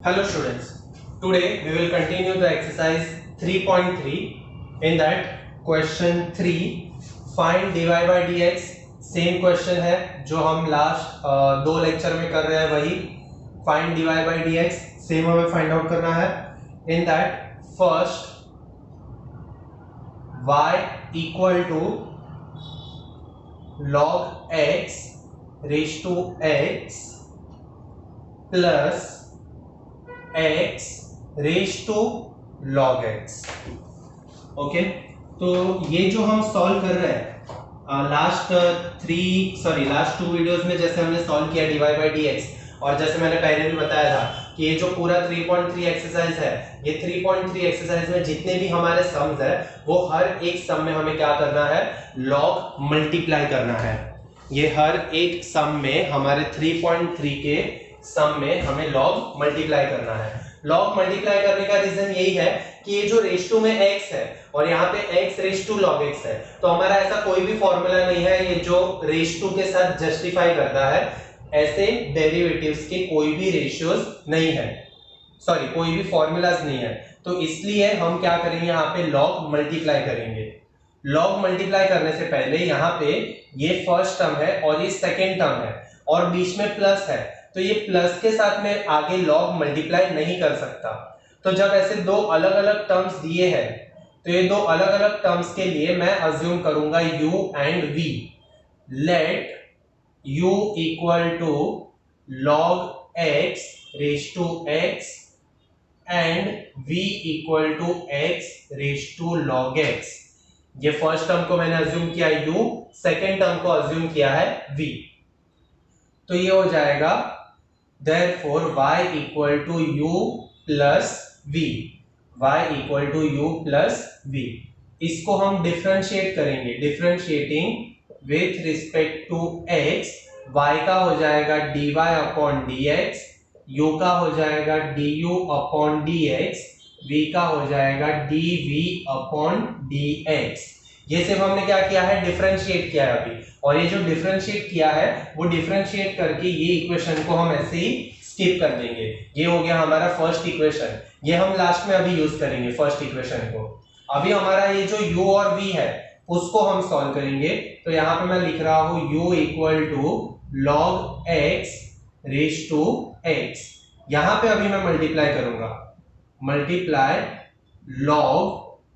Hello students, today we will continue the exercise 3.3. In that question 3 find dy by dx same question है जो हम last दो lecture में कर रहे हैं वही find dy by dx same हमें फाइंड आउट करना है. In that first y equal to log x raised to x plus x raise to log x. Okay, तो ये जो हम सॉल्व कर रहे हैं लास्ट टू वीडियोस में जैसे हमने सॉल्व किया dy by dx और जैसे मैंने पहले भी बताया था कि ये जो पूरा 3.3 एक्सरसाइज है, ये 3.3 एक्सरसाइज में जितने भी हमारे सम्स है वो हर एक सम में हमें क्या करना है, लॉग मल्टीप्लाई करना है. ये हर एक सम में हमारे 3.3 के सम में हमें लॉग मल्टीप्लाई करना है. लॉग मल्टीप्लाई करने का रीजन यही है कि ये जो रेश टू में x है और यहाँ पे x raise to log x है, तो हमारा ऐसा कोई भी फॉर्मूला नहीं है ये जो रेश टू के साथ जस्टिफाई करता है. ऐसे डेरिवेटिव्स के कोई भी रेशियोज नहीं है, सॉरी कोई भी फॉर्मूलाज नहीं है. तो इसलिए हम क्या करेंगे, यहाँ पे लॉग मल्टीप्लाई करेंगे. लॉग मल्टीप्लाई करने से पहले यहाँ पे ये फर्स्ट टर्म है और ये सेकेंड टर्म है और बीच में प्लस है, तो ये प्लस के साथ में आगे लॉग मल्टीप्लाई नहीं कर सकता. तो जब ऐसे दो अलग अलग टर्म्स दिए हैं तो ये दो अलग अलग टर्म्स के लिए मैं अज्यूम करूंगा u and v. Let u equal to log x raise to x and v equal to x raise to log x. ये फर्स्ट टर्म को मैंने अज्यूम किया u, सेकेंड टर्म को अज्यूम किया है v. तो ये हो जाएगा therefore y equal to u plus v. y equal to u plus v. इसको हम डिफरेंशिएट करेंगे. Differentiating with respect to x, y का हो जाएगा dy अपॉन dx, u का हो जाएगा du अपॉन dx, v का हो जाएगा dv अपॉन dx. ये सिर्फ हमने क्या किया है, डिफरेंशिएट किया है अभी. और ये जो डिफरेंशिएट किया है वो डिफरेंशिएट करके ये इक्वेशन को हम ऐसे ही स्किप कर देंगे. ये हो गया हमारा फर्स्ट इक्वेशन. ये हम लास्ट में अभी यूज करेंगे फर्स्ट इक्वेशन को. अभी हमारा ये जो u और v है उसको हम सॉल्व करेंगे. तो यहाँ पे मैं लिख रहा हूं u equal to log x raise to x. यहाँ पे अभी मैं मल्टीप्लाई करूंगा, multiply log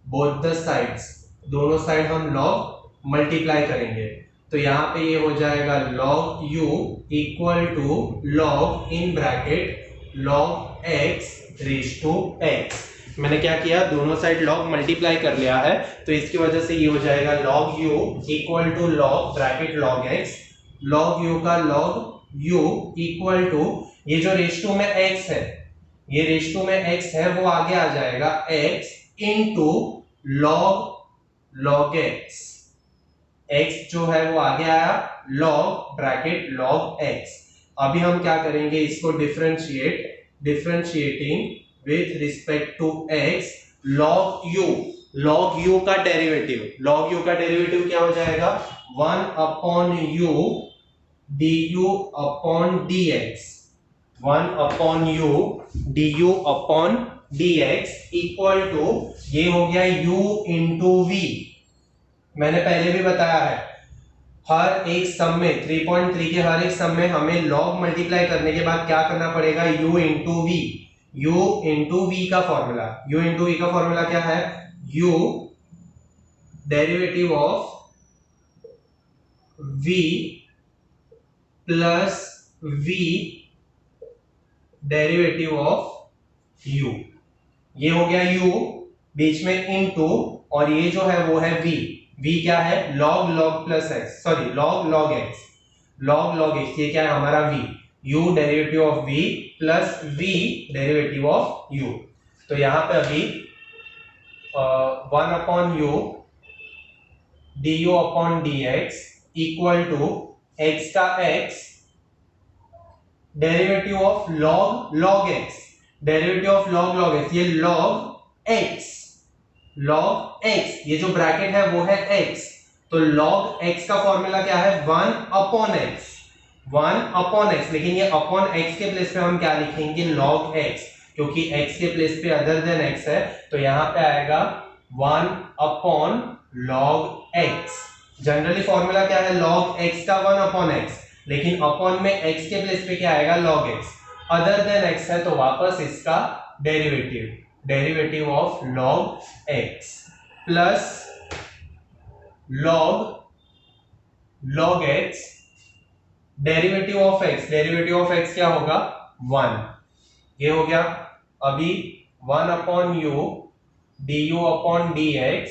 both the sides, दोनों साइड हम log मल्टीप्लाई करेंगे. तो यहाँ पे ये हो जाएगा log u equal to log in bracket log x raise to x. मैंने क्या किया, दोनों साइड log मल्टीप्लाई कर लिया है, तो इसकी वजह से ये हो जाएगा log u equal to log bracket log x, log u का log u इक्वल टू ये जो रेज टू में x है, ये रेज टू में x है वो आगे आ जाएगा x into log x. x जो है वो आगे आया log ब्रैकेट log x. अभी हम क्या करेंगे, इसको differentiating with respect to x log u का डेरिवेटिव क्या हो जाएगा, 1 upon u du upon dx, 1 upon u du upon dx equal to ये हो गया u इंटू v. मैंने पहले भी बताया है हर एक सम में 3.3 के हर एक सम में हमें लॉग मल्टीप्लाई करने के बाद क्या करना पड़ेगा, u into v. u into v का फॉर्मूला क्या है, u derivative of v plus v derivative of u. ये हो गया u, बीच में इनटू और ये जो है वो है v. v क्या है, log plus x, sorry log x, log x. ये क्या है हमारा v, u derivative of v plus v derivative of u. तो यहां पे अभी 1 upon u du upon dx equal to x का x derivative of log x, derivative of log x, ये log x, ये जो ब्रैकेट है वो है x. तो log x का फॉर्मूला क्या है, 1 अपॉन x. 1 अपॉन x, लेकिन ये अपॉन x के प्लेस पे हम क्या लिखेंगे, log x, क्योंकि x के प्लेस पे अदर देन x है, तो यहाँ पे आएगा 1 upon log x। Generally formula क्या है, log x का 1 अपॉन x, लेकिन अपॉन में x के प्लेस पे क्या आएगा, log x। Other than x है तो वापस इसका derivative of log x plus log x, derivative of x क्या होगा, 1, ये हो गया। अभी 1 upon u du upon dx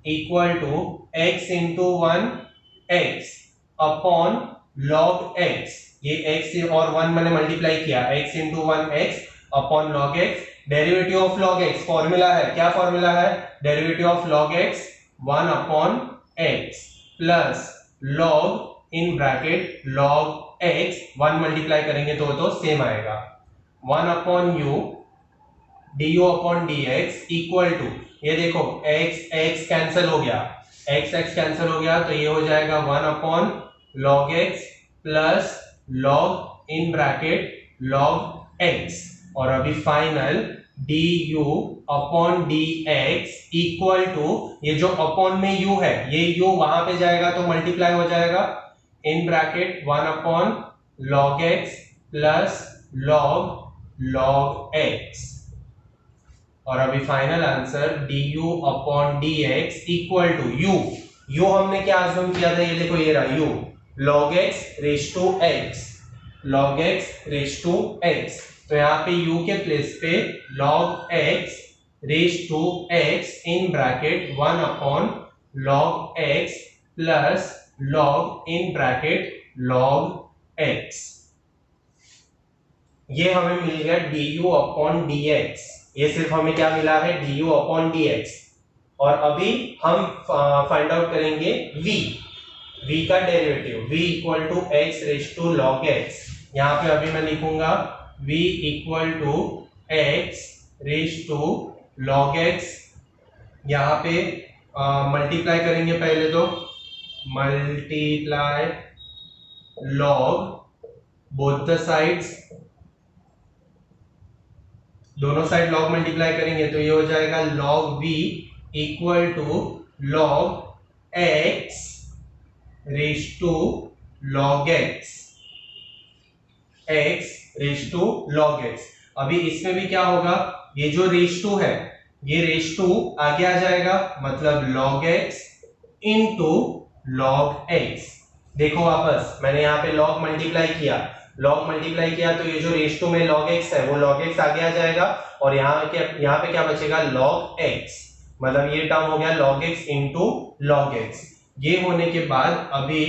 equal to x into 1 x upon log x, ये x और 1 मैंने मल्टीप्लाई किया, x into 1 x upon log x। Derivative of log x formula है, क्या फॉर्मूला है, derivative of log x 1 upon x plus log in bracket log x, 1 multiply करेंगे तो same आएगा, 1 upon u du upon dx equal to, ये देखो x cancel हो गया, x कैंसिल हो गया, तो ये हो जाएगा 1 upon log x plus log in bracket log x, और अभी final du upon dx equal to, ये जो अपॉन में u है, ये u वहां पे जाएगा तो मल्टीप्लाई हो जाएगा, in bracket 1 upon log x plus log x, और अभी final answer du upon dx equal to u हमने क्या अज्यूम किया था, ये देखो ये रहा u, log x raise to x, log x raise to x, तो यहाँ पे u के प्लेस पे log x raise to x in bracket 1 upon log x plus log in bracket log x, ये हमें मिल गया du अपॉन dx, ये सिर्फ हमें क्या मिला है, du अपॉन dx। और अभी हम फाइंड आउट करेंगे v का derivative, v equal to x raise to log x, यहाँ पे अभी मैं लिखूंगा v equal to x raise to log x, यहाँ पे मल्टीप्लाई करेंगे, पहले तो multiply log both the sides, दोनों साइड log मल्टीप्लाई करेंगे तो ये हो जाएगा log v equal to log x raise to log x, x raise to log x। अभी इसमें भी क्या होगा, ये जो रेज टू है, ये रेज टू आगे आ जाएगा, मतलब log x into log x। देखो वापस मैंने यहाँ पे log मल्टीप्लाई किया, तो ये जो रेज टू में log x है वो log x आगे आ जाएगा, और यहाँ पे क्या बचेगा, log x, मतलब ये टर्म हो गया log x into log x। ये होने के बाद अभी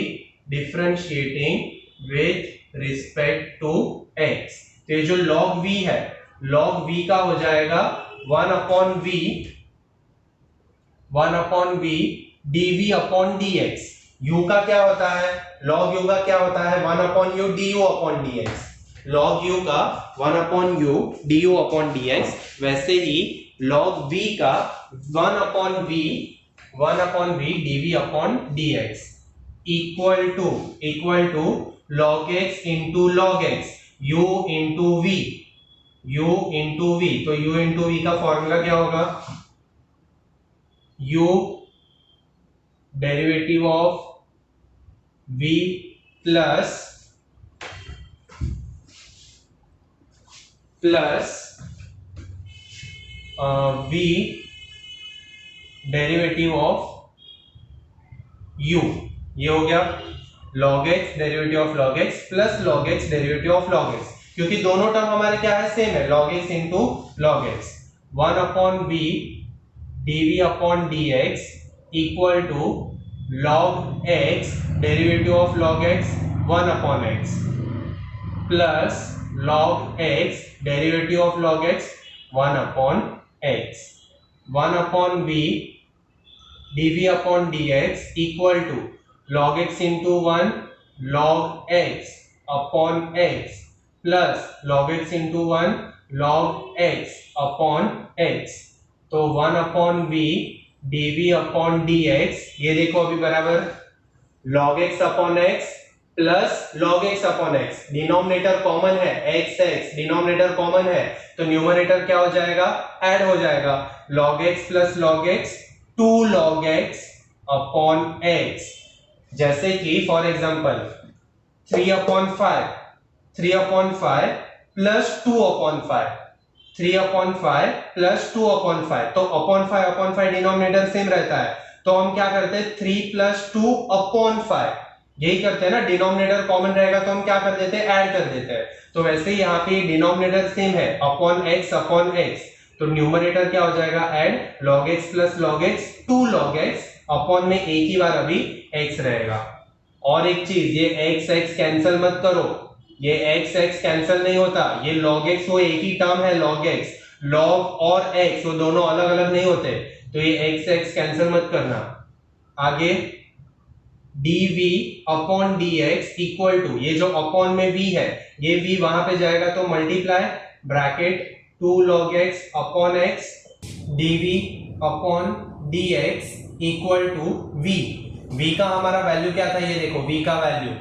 differentiating with respect to x, तो ये जो log v है, log v का हो जाएगा 1 upon v dv upon dx। u का क्या होता है, log u का क्या होता है, 1 upon u du upon dx, log u का 1 upon u du upon dx, वैसे ही log v का 1 upon v dv upon dx equal to log x into log x, u into v, तो u into v का formula क्या होगा, u derivative of v plus v derivative of u, ये हो गया log x derivative of log x plus log x derivative of log x, क्योंकि दोनों term हमारे क्या है, सेम है, log x into log x, 1 upon v dv upon dx equal to log x derivative of log x 1 upon x plus log x derivative of log x 1 upon x, 1 upon v dv upon dx equal to log x into 1 log x upon x plus log x into 1 log x upon x, तो 1 upon v dv upon dx, ये देखो अभी बराबर log x upon x plus log x upon x, denominator common है, x denominator common है, तो numerator क्या हो जाएगा, ऐड हो जाएगा, log x plus log x 2 log x upon x। जैसे कि for example 3 upon 5 plus 2 upon 5, 3 upon 5 plus 2 upon 5, तो अपॉन 5 डिनोमिनेटर सेम रहता है, तो हम क्या करते हैं 3 प्लस 2 अपॉन 5, यही करते हैं ना, डिनोमिनेटर कॉमन रहेगा तो हम क्या कर देते हैं, ऐड कर देते हैं। तो वैसे ही यहाँ पे डिनोमिनेटर सेम है, अपॉन x, तो न्यूमरेटर क्या हो जाएगा, add log x plus log x 2 log x, upon में एक ही बार अभी x रहेगा। और एक चीज, ये x कैंसिल मत करो, ये x कैंसिल नहीं होता, ये log x वो एक ही टर्म है, log x, log और x वो दोनों अलग अलग नहीं होते, तो ये x कैंसिल मत करना। आगे dv upon dx equal to, ये जो अपॉन में v है, ये v वहां पे जाएगा तो multiply, bracket 2 log x upon x, dv upon dx equal to v। v का हमारा वैल्यू क्या था, ये देखो v का value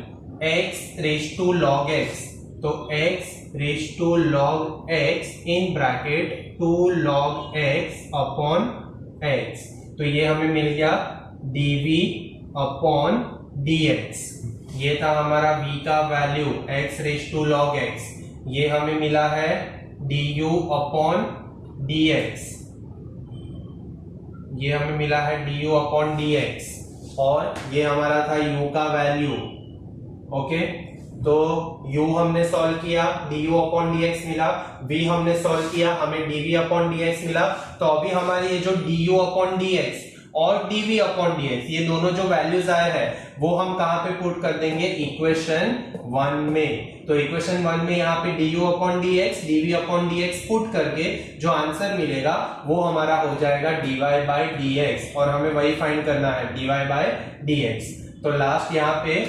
x raise to log x, तो x raise to log x in bracket 2 log x upon x, तो ये हमें मिल गया dv अपॉन dx। ये था हमारा v का value x raise to log x, ये हमें मिला है du अपॉन dx, ये हमें मिला है du अपॉन dx, और ये हमारा था u का वैल्यू। ओके, तो u हमने सॉल्व किया, du अपॉन dx मिला, v हमने सॉल्व किया, हमें dv अपॉन dx मिला। तो अभी हमारे ये जो du अपॉन dx और dv अपॉन dx, ये दोनों जो वैल्यूज आए हैं वो हम कहां पे पुट कर देंगे, इक्वेशन 1 में। तो इक्वेशन 1 में यहाँ पे du upon dx, dv upon dx put करके जो आंसर मिलेगा वो हमारा हो जाएगा dy बाई dx, और हमें वही फाइंड करना है dy बाई dx। तो लास्ट यहाँ पे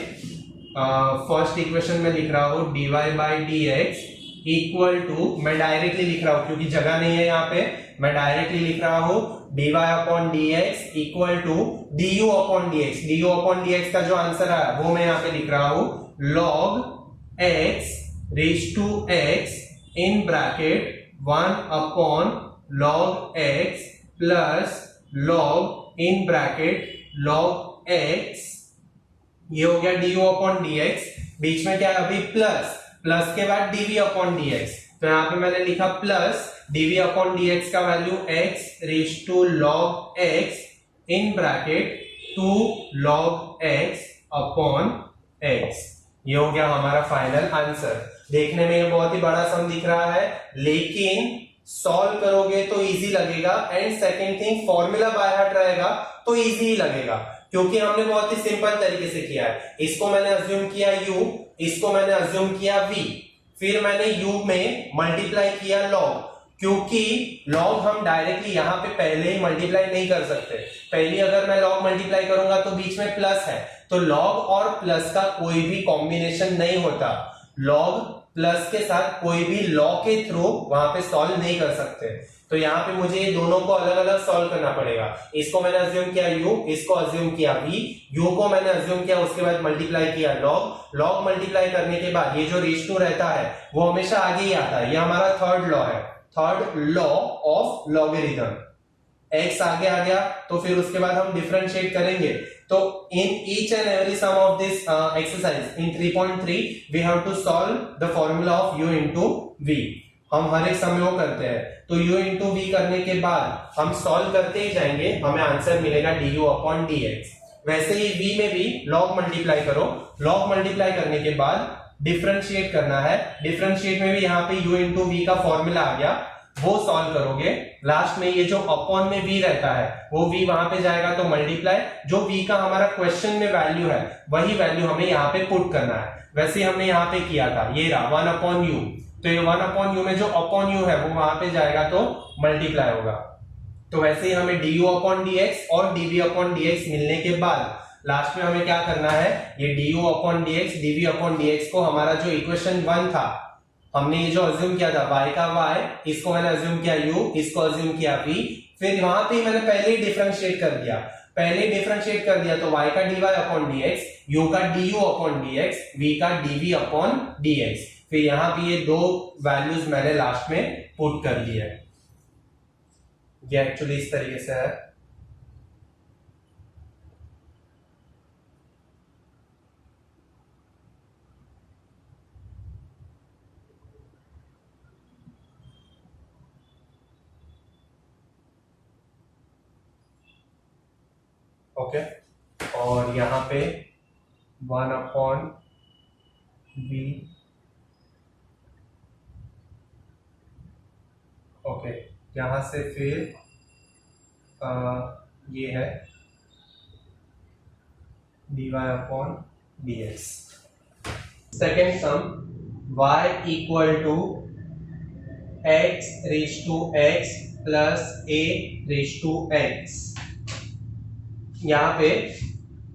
फर्स्ट इक्वेशन में लिख रहा हूं dy by dx equal to, मैं डायरेक्टली लिख रहा हूं क्योंकि जगह नहीं है यहाँ पे, मैं डायरेक्टली लिख रहा हूं dy upon dx equal to du upon dx। du upon dx का जो आंसर है वो मैं यहाँ पे लिख रहा हूं log x raise to x in bracket 1 upon log x plus log in bracket log x, ये हो गया du अपॉन dx, बीच में क्या है अभी प्लस के बाद dv अपॉन dx, तो यहाँ पे मैंने लिखा प्लस dv अपॉन dx का value x raise to log x in bracket 2 log x upon x। ये हो गया हमारा फाइनल आंसर। देखने में ये बहुत ही बड़ा सम दिख रहा है, लेकिन सॉल्व करोगे तो इजी लगेगा, and second thing formula by heart रहेगा तो इजी ही लगेगा, क्योंकि हमने बहुत ही सिंपल तरीके से किया है। इसको मैंने अज्यूम किया u, इसको मैंने अज्यूम किया v, फिर मैंने u में मल्टीप्लाई किया log, क्योंकि log हम डायरेक्टली यहाँ पे पहले ही मल्टीप्लाई नहीं कर सकते, पहले अगर मैं log मल्टीप्लाई करूंगा तो बीच में प्लस है, तो log और प्लस का कोई भी कॉम्बिनेशन नहीं होता, log प्लस के साथ कोई भी लॉ के थ्रू वहां पे सॉल्व नहीं कर सकते। तो यहाँ पे मुझे ये दोनों को अलग अलग सॉल्व करना पड़ेगा। इसको मैंने अज्यूम किया u, इसको अज्यूम किया v, u को मैंने अज्यूम किया, उसके बाद मल्टीप्लाई किया log मल्टीप्लाई करने के बाद ये जो रेज टू रहता है वो हमेशा आगे ही आता है, ये हमारा थर्ड लॉ है, third law of logarithm. x आगे आ गया तो फिर उसके बाद हम डिफरेंशिएट करेंगे। तो in each and every sum of this exercise in 3.3 we have to solve the formula of u into v। हम हर एक समय वो करते हैं, तो u इंटू v करने के बाद हम सॉल्व करते ही जाएंगे, हमें आंसर मिलेगा du अपॉन dx। वैसे ही v में भी log मल्टीप्लाई करो, log मल्टीप्लाई करने के बाद डिफरेंशिएट करना है, डिफरेंशिएट में भी यहाँ पे u इंटू v का फॉर्मूला आ गया, वो सॉल्व करोगे, लास्ट में ये जो अपॉन में v रहता है वो v वहां पे जाएगा तो मल्टीप्लाई, जो v का हमारा क्वेश्चन में वैल्यू है वही वैल्यू हमें यहाँ पे पुट करना है। वैसे हमने यहाँ पे किया था, ये रहा 1 अपॉन u, तो ये 1 अपॉन u में जो अपॉन u है वो वहां पे जाएगा तो मल्टीप्लाई होगा। तो वैसे ही हमें du अपॉन dx और dv अपॉन dx मिलने के बाद लास्ट में हमें क्या करना है, ये du upon dx dv upon dx को हमारा जो इक्वेशन 1 था, हमने ये जो अज्यूम किया था y का y, इसको मैंने अज्यूम किया u, इसको अज्यूम किया v, फिर वहां पे मैंने पहले ही डिफरेंशिएट कर दिया, पहले डिफरेंशिएट कर दिया तो y का dy अपॉन dx, u का du अपॉन dx, v का dv अपॉन dx। फिर यहाँ पे ये दो वैल्यूज मैंने लास्ट में पुट कर दिया है। ये एक्चुअली इस तरीके से है। ओके, और यहाँ पे 1 अपॉन v, ओके, यहाँ से फिर ये है dy upon dx। Second sum y equal to x raise to x plus a raise to x। यहाँ पे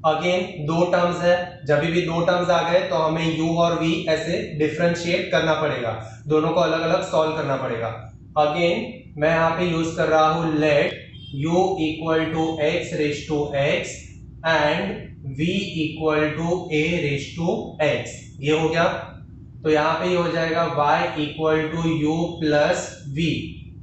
अगेन दो टर्म्स है, जब भी दो टर्म्स आ गए तो हमें u और v ऐसे डिफरेंशिएट करना पड़ेगा, दोनों को अलग अलग सॉल्व करना पड़ेगा। अगेन मैं यहाँ पे यूज कर रहा हूं let u equal to x raise to x and v equal to a raise to x। ये हो गया, तो यहाँ पे ये हो जाएगा y equal to u plus v।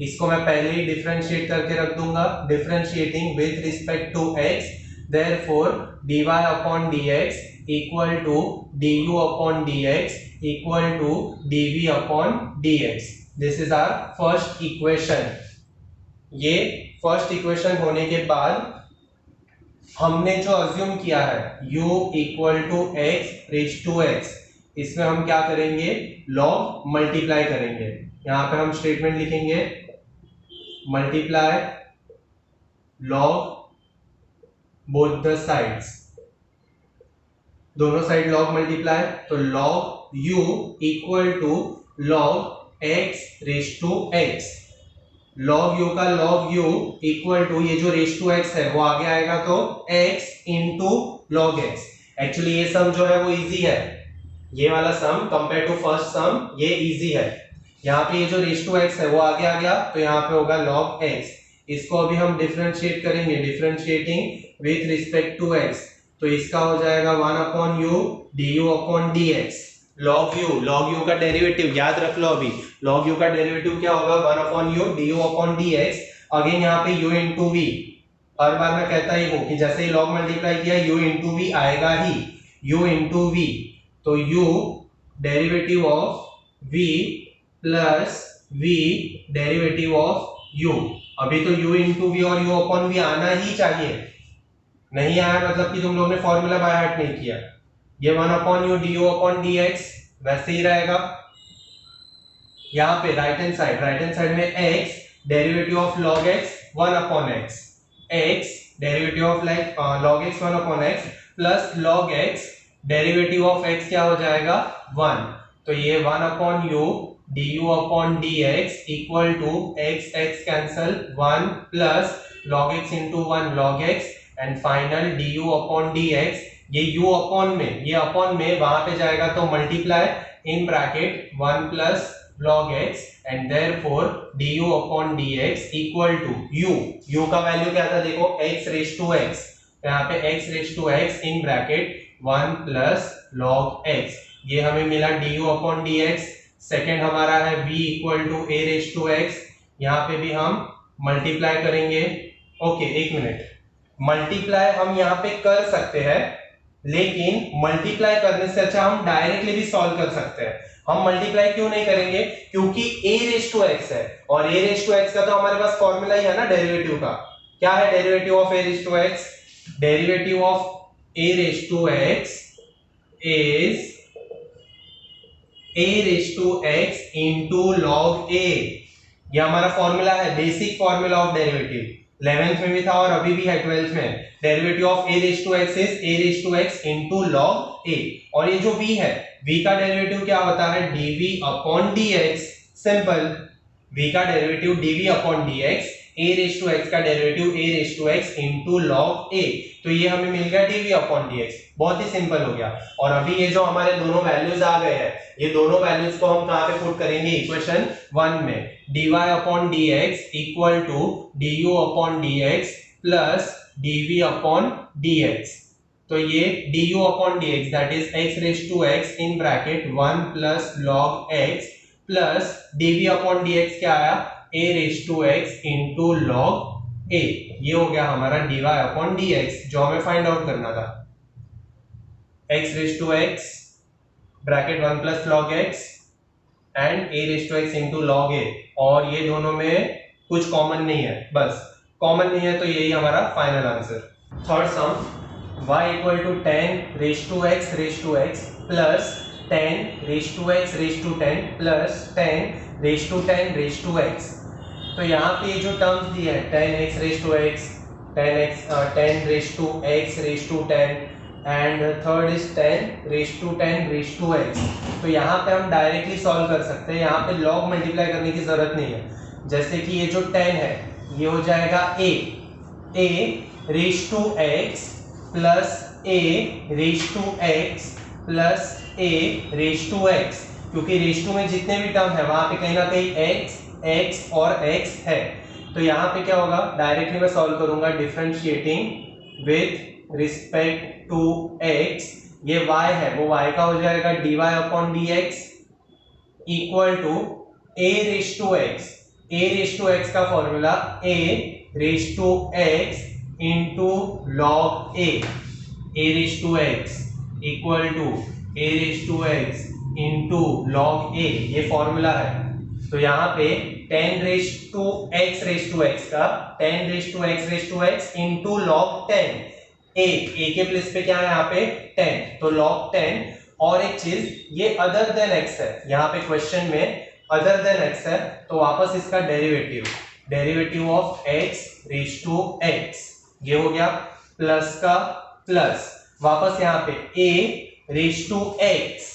इसको मैं पहले ही डिफरेंशिएट करके रख दूंगा, differentiating with respect to x, therefore dy upon dx equal to du upon dx equal to dv upon dx। This is our first equation। ये first equation होने के बाद हमने जो अज्यूम किया है u equal to x raise to x, इसमें हम क्या करेंगे, लॉग मल्टीप्लाई करेंगे। यहां पे हम स्टेटमेंट लिखेंगे multiply log both the sides, दोनों साइड लॉग मल्टीप्लाई, तो log u equal to log x raise to x। Log u का लॉग u इक्वल टू ये जो रेज टू x है वो आगे आएगा तो x into log x। Actually ये सम जो है वो इजी है, ये वाला सम कंपेयर टू फर्स्ट सम ये इजी है। यहाँ पे ये जो रेज टू x है वो आगे आ गया तो यहाँ पे होगा लॉग x। इसको अभी हम डिफरेंशिएट करेंगे, differentiating with respect to x, तो इसका हो जाएगा 1 upon u du upon dx। log u का डेरिवेटिव याद रख लो, अभी log u का डेरिवेटिव क्या होगा, 1 upon u du upon dx। Again यहाँ पे u इंटू v, हर बार मैं कहता ही हूँ कि जैसे ही log मल्टीप्लाई किया u इंटू v आएगा ही, u इंटू v, तो u derivative of v plus v derivative of u। अभी तो u इंटू v और u अपॉन v आना ही चाहिए, नहीं आया मतलब कि तुम लोगों ने फॉर्मूला बाय हार्ट नहीं किया। ये 1 upon u du upon dx वैसे ही रहेगा। यहाँ पे राइट हैंड साइड में x derivative of log x 1 upon x, x derivative of log x 1 upon x plus log x derivative of x क्या हो जाएगा 1, तो ये 1 upon u du upon dx equal to x cancel 1 plus log x into 1 log x and final du upon dx। ये u upon में, ये upon में वहां पे जाएगा तो multiply in bracket 1 plus log x and therefore du upon dx equal to u का value क्या था देखो x रेज टू x, यहाँ पे x raise to x in bracket 1 plus log x, ये हमें मिला du अपॉन dx। सेकेंड हमारा है v equal to a raise to x, यहाँ पे भी हम मल्टीप्लाई करेंगे। ओके एक मिनट, मल्टीप्लाई हम यहाँ पे कर सकते हैं, लेकिन मल्टीप्लाई करने से अच्छा हम डायरेक्टली भी सॉल्व कर सकते हैं। हम मल्टीप्लाई क्यों नहीं करेंगे, क्योंकि a रेज टू x है और a रेज टू x का तो हमारे पास फॉर्मूला ही है ना डेरिवेटिव का। क्या है derivative of a raise to x, derivative of a raise to x is a raise to x into log a। ये हमारा फॉर्मूला है, basic formula of derivative, 11th में भी था और अभी भी है 12th में। Derivative of a raise to x is a raise to x into log a, और ये जो v है v का डेरिवेटिव क्या होता है dv upon dx। Simple, v का derivative dv upon dx, a raise to x का derivative a raise to x into log a, तो ये हमें मिल गया dv अपॉन dx। बहुत ही सिंपल हो गया। और अभी ये जो हमारे दोनों वैल्यूज आ गए हैं, ये दोनों वैल्यूज को हम कहां पे पुट करेंगे, इक्वेशन 1 में। dy upon dx equal to du upon dx plus dv upon dx। तो ये du upon dx that is x raise to x in bracket 1 plus log x plus dv upon dx क्या आया a raise to x into log a। ये हो गया हमारा dy upon dx जो हमें फाइंड आउट करना था। x raise to x bracket 1 plus log x and a raise to x into log a, और ये दोनों में कुछ कॉमन नहीं है, बस कॉमन नहीं है तो यही हमारा final answer. Third sum y equal to 10 raise to x plus 10 raise to x raise to 10 plus 10 raise to 10 raise to x। तो यहाँ पे जो टर्म्स दिए हैं 10x raise to x, 10 raise to x raise to 10 and third is 10 raise to 10 raise to x। तो यहाँ पे हम डायरेक्टली सॉल्व कर सकते हैं, यहाँ पे लॉग मल्टीप्लाई करने की जरूरत नहीं है। जैसे कि ये जो 10 है ये हो जाएगा a raise to x plus a raise to x plus a raise to x, क्योंकि रेज टू में जितने भी टर्म है वहां पे कहीं ना कहीं x और x है। तो यहाँ पे क्या होगा, डायरेक्टली मैं सॉल्व करूंगा differentiating with respect to x। ये y है वो y का हो जाएगा dy upon dx equal to a raise to x। a raise to x का formula a raise to x into log a raise to x equal to a raise to x into log a, ये formula है। तो यहाँ पे 10 raise to x का 10 raise to x into log 10 a के place पे क्या है यहाँ पे 10, तो log 10। और एक चीज ये अदर देन x है, यहाँ पे क्वेश्चन में अदर देन x है, तो वापस इसका derivative of x raise to x, ये हो गया प्लस का प्लस, वापस यहाँ पे a रेज टू x,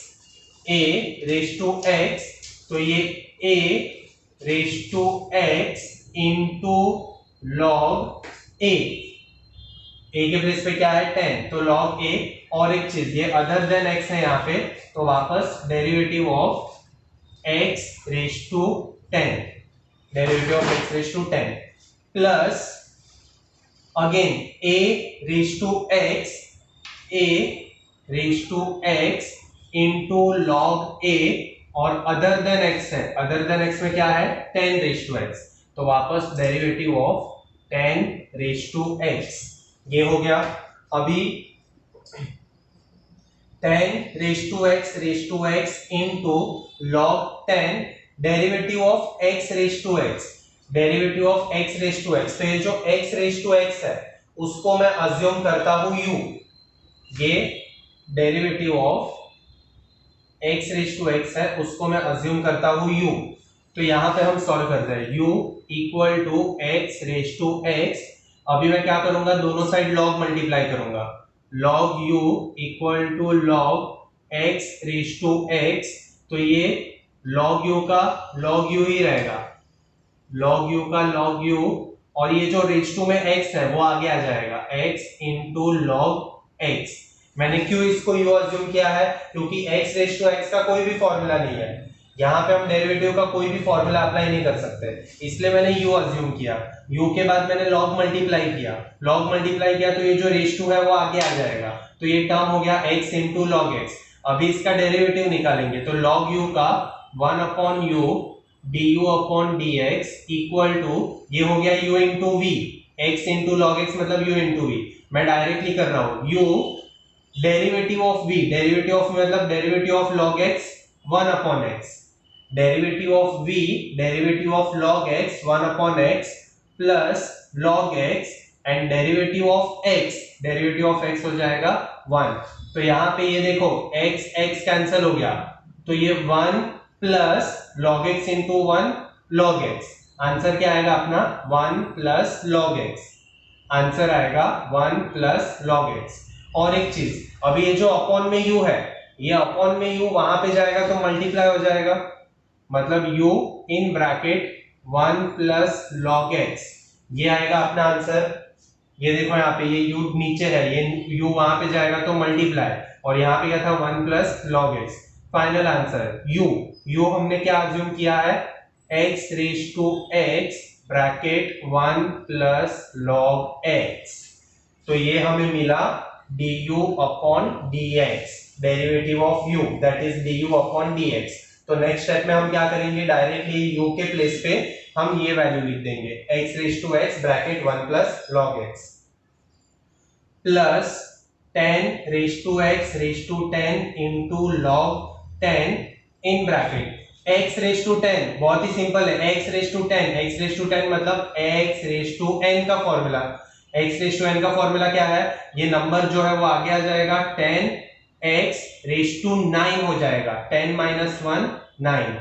तो ये a raise to x into log a के प्लेस पे क्या है 10, तो log a। और एक चीज ये अदर देन x है यहाँ पे, तो वापस derivative of x raise to 10 plus again a raise to x into log a, और अदर देन x है, अदर देन x में क्या है 10 रेज टू x, तो वापस derivative of 10 raise to x, ये हो गया। अभी 10 raise to x into log 10 derivative of x raise to x, तो ये जो x रेज टू x है उसको मैं अज्यूम करता हूं u, ये derivative of x raise to x है उसको मैं अज्यूम करता हूं u। तो यहां पे हम सॉल्व करते हैं u equal to x raise to x। अभी मैं क्या करूंगा, दोनों साइड log मल्टीप्लाई करूंगा, log u equal to log x raise to x, तो ये log u का log u ही रहेगा, log u का log u, और ये जो रेज टू में x है वो आगे आ जाएगा x इंटू log x। मैंने क्यों इसको u अज्यूम किया है, क्योंकि x रेज टू x का कोई भी फॉर्मूला नहीं है, यहाँ पे हम डेरिवेटिव का कोई भी फॉर्मूला अप्लाई नहीं कर सकते, इसलिए मैंने u अज्यूम किया। u के बाद मैंने log मल्टीप्लाई किया, तो ये जो रेज टू है वो आगे आ जाएगा, तो ये टर्म हो गया x इंटू log x। अभी इसका डेरिवेटिव निकालेंगे, तो log u का 1 upon u du upon dx equal to, ये हो गया u into v, x into log x मतलब u इंटू v। मैं डायरेक्टली कर रहा हूं, u derivative of v, derivative of मतलब derivative of log x 1 upon x, derivative of v derivative of log x 1 upon x plus log x and derivative of x हो जाएगा 1। तो यहाँ पे ये देखो x कैंसिल हो गया, तो ये 1 plus log x into 1 log x, answer क्या आएगा अपना 1 प्लस log x, आंसर आएगा 1 प्लस log x। और एक चीज, अभी ये जो अपॉन में u है, ये अपॉन में u वहां पे जाएगा तो मल्टीप्लाई हो जाएगा, मतलब u इन ब्रैकेट 1 प्लस log x, ये आएगा अपना आंसर। ये देखो यहाँ पे ये u नीचे है, ये u वहां पे जाएगा तो मल्टीप्लाई, और यहाँ पे क्या था 1 plus log x। Final answer u हमने क्या अज्यूम किया है x raise to x bracket 1 plus log x। तो ये हमें मिला du upon dx, derivative of u, that is du upon dx। तो नेक्स्ट स्टेप में हम क्या करेंगे, डायरेक्टली u के प्लेस पे हम ये वैल्यू लिख देंगे, x raise to x bracket 1 plus log x plus 10 raise to x raise to 10 into log 10 in bracket x raise to 10, बहुत ही सिंपल है, x raise to 10, x raise to 10 मतलब x रेज टू n का formula. x raise to n का formula क्या है, ये number जो है वो आगे आ जाएगा 10x रेज टू 9 हो जाएगा, 10 minus 1 9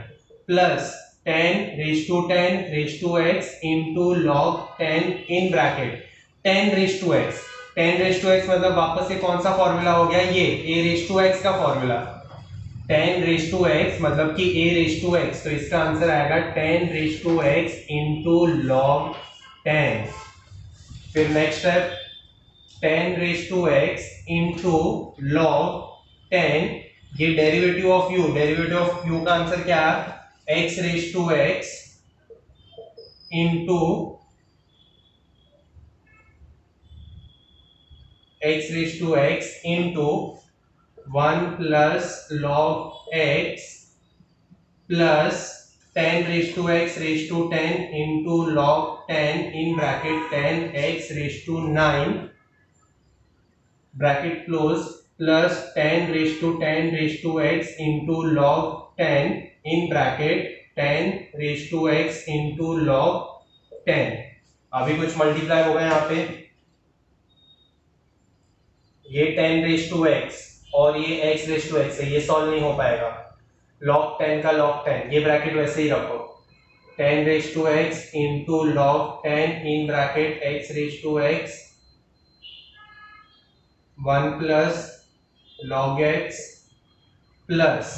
plus 10 raise to 10 raise to x into log 10 in bracket 10 raise to x, 10 raise to x मतलब वापस से कौन सा फॉर्मूला हो गया, ये a रेज टू x का फॉर्मूला, 10 रेज टू x मतलब कि a रेज टू x, तो इसका आंसर आएगा 10 raise to x into log 10। फिर next step 10 raise to x into log 10, ये derivative of u, derivative of u का answer क्या है, x raise to x into x raise to x into 1 plus log x plus 10 raise to x raise to 10 into log 10 in bracket 10x raise to 9 bracket close plus 10 raise to 10 raise to x into log 10 in bracket 10 raise to x into log 10। अभी कुछ multiply होगा यहाँ पे, ये 10 raise to x और ये x raise to x है, ये सॉल्व नहीं हो पाएगा, log 10 का log 10, ये ब्रैकेट वैसे ही रखो, 10 raise to x into log 10 in bracket x raise to x 1 plus log x plus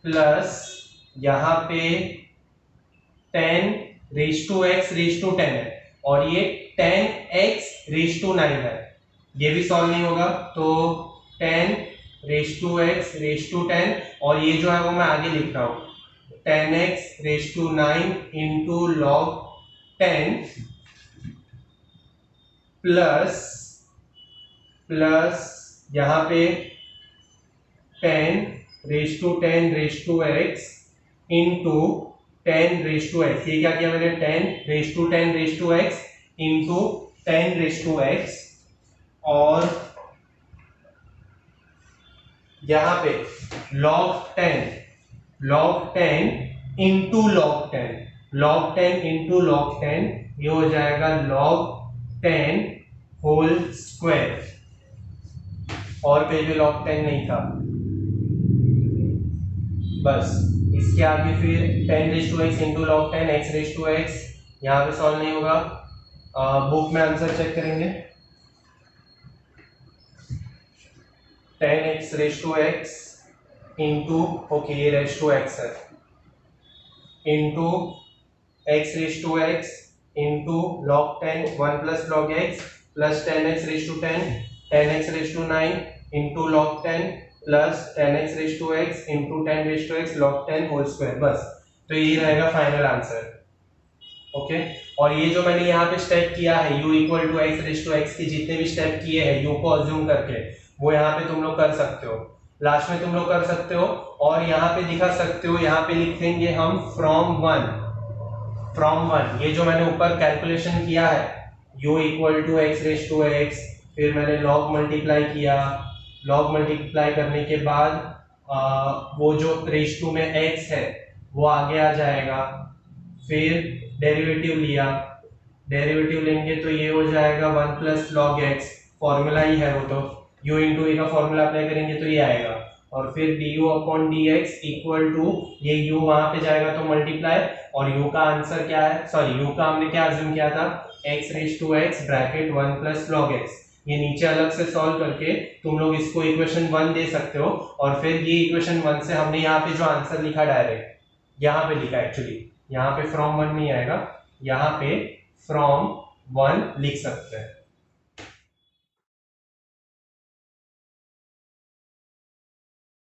plus यहाँ पे 10 raise to x raise to 10 है और ये 10x रेज टू 9 है, ये भी सॉल्व नहीं होगा, तो 10 raise to x raise to 10 और ये जो है वो मैं आगे लिख रहा हूँ 10x raise to 9 into log 10 plus plus यहाँ पे 10 raise to 10 raise to x into 10 raise to x, ये क्या किया मैंने 10 raise to 10 raise to x into 10 raise to x और यहां पे log 10 into log 10, log 10 into log 10, ये हो जाएगा log 10 होल स्क्वायर, और कहीं भी log 10 नहीं था, बस इसके आगे फिर 10 raise to x into log 10 x raise to x, यहाँ पे सॉल्व नहीं होगा, बुक में आंसर चेक करेंगे, 10x raise to x into okay ये रेज टू x है into x raise to x into log 10 1 plus log x plus 10x raise to 10 10x raise to 9 into log 10 plus 10x raise to x into 10 raise to x log 10 whole square, बस तो ये रहेगा final answer. Okay और ये जो मैंने यहाँ पे स्टेप किया है u equal to x raise to x के जितने भी स्टेप किए हैं u को अज्यूम करके, वो यहाँ पे तुम लोग कर सकते हो, लास्ट में तुम लोग कर सकते हो और यहाँ पे दिखा सकते हो, यहाँ पे लिख देंगे हम फ्रॉम वन, ये जो मैंने ऊपर कैलकुलेशन किया है u equal to x raise to x, फिर मैंने log मल्टीप्लाई किया, log मल्टीप्लाई करने के बाद वो जो रेज टू में x है वो आगे आ जाएगा, फिर डेरिवेटिव लिया, डेरिवेटिव लेंगे तो ये हो जाएगा 1 प्लस log x, फॉर्मूला ही है वो, तो u इंटू ए का फॉर्मूला अप्लाई करेंगे तो ये आएगा, और फिर du upon dx equal to ये u वहां पे जाएगा तो मल्टीप्लाई, और u का आंसर क्या है, सॉरी u का हमने क्या अज्यूम किया था, x raise to x bracket 1 plus log x, ये नीचे अलग से सॉल्व करके तुम लोग इसको इक्वेशन 1 दे सकते हो, और फिर ये इक्वेशन 1 से हमने यहाँ पे जो आंसर लिखा डायरेक्ट यहाँ पे लिखा, एक्चुअली यहाँ पे फ्रॉम 1 नहीं आएगा, यहाँ पे फ्रॉम 1 लिख सकते हैं।